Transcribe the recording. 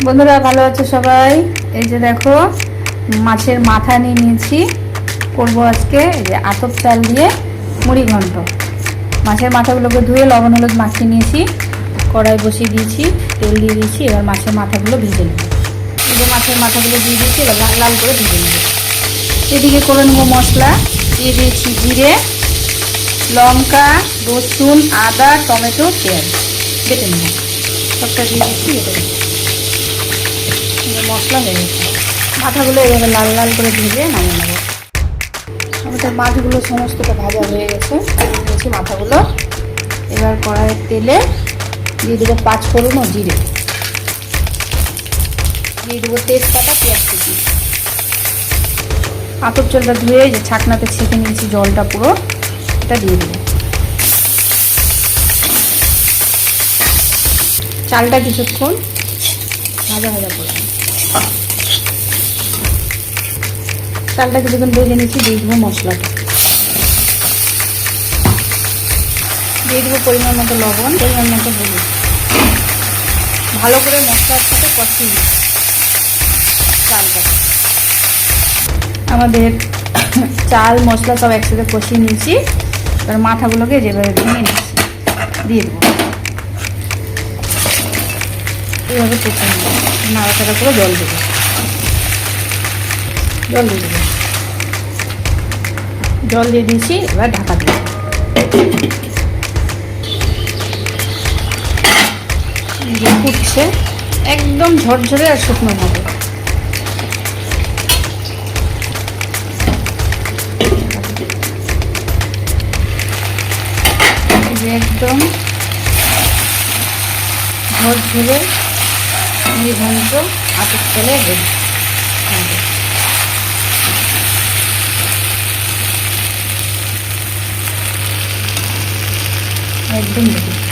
বন্ধুরা ভালো আছো সবাই? এই যে দেখো মাছের মাথা নিয়ে নিয়েছি, করবো আজকে এই যে আতপ চাল দিয়ে মুড়ি ঘন্ট। মাছের মাথাগুলোকে ধুয়ে লবণ হলুদ মাখিয়ে নিয়েছি, কড়াই বসিয়ে দিয়েছি, তেল দিয়ে দিয়েছি। এবার মাছের মাথাগুলো ভেজে নেব। এই যে মাছের মাথাগুলো দিয়ে দিয়েছি, এবার লাল লাল করে ভেজে নেব। এদিকে করে নেবো মশলা। দিয়ে দিয়েছি জিরে, লঙ্কা, রসুন, আদা, টমেটো, পেঁয়াজ বেটে নেব। সবটা দিয়ে দিচ্ছি, বেটে নেব। মশলা হয়ে গেছে। মাথাগুলো এভাবে লাল লাল করে ভেজে নামিয়ে নেব। আমাদের মাছগুলো সমস্তটা ভাজা হয়ে গেছে, নিয়েছি মাথাগুলো। এবার কড়াইয়ের তেলে দিয়ে দেবো 5 ফোড়ন ও জিরে, দিয়ে দেবো তেজপাতা, পেঁয়াজ কুচি। আতপ চালটা ধুয়ে যে ছাকনাতে ছেঁকে নিয়েছি জলটা পুরো, এটা দিয়ে দেবো। চালটা কিছুক্ষণ ভাজা ভাজা করে চালটা কিছুক্ষণ ভেজে নিচ্ছি। দিয়ে দেবো মশলাটা, দিয়ে দেবো পরিমাণ মতো লবণ, পরিমাণ মতো হলুদ। ভালো করে মশলার সাথে কষিয়ে নিচ্ছি চালটা। আমাদের চাল মশলা সব একসাথে কষিয়ে নিয়েছি। এবার মাথাগুলোকে যেভাবে ভেঙে নিচ্ছি দিয়ে দেবো। এইভাবে কষিয়ে নেব, নাড়াচাড়া করে জল দেবো, জল দিয়ে দেবো। জল দিয়ে দিয়েছি, এবার ঢাকা দেবো। ফুটছে, একদম ঝরঝরে আর শুকনো হবে। একদম ঝরঝরে মুড়ি ঘন্ট আতপ চালে রেডি। একদম রেডি।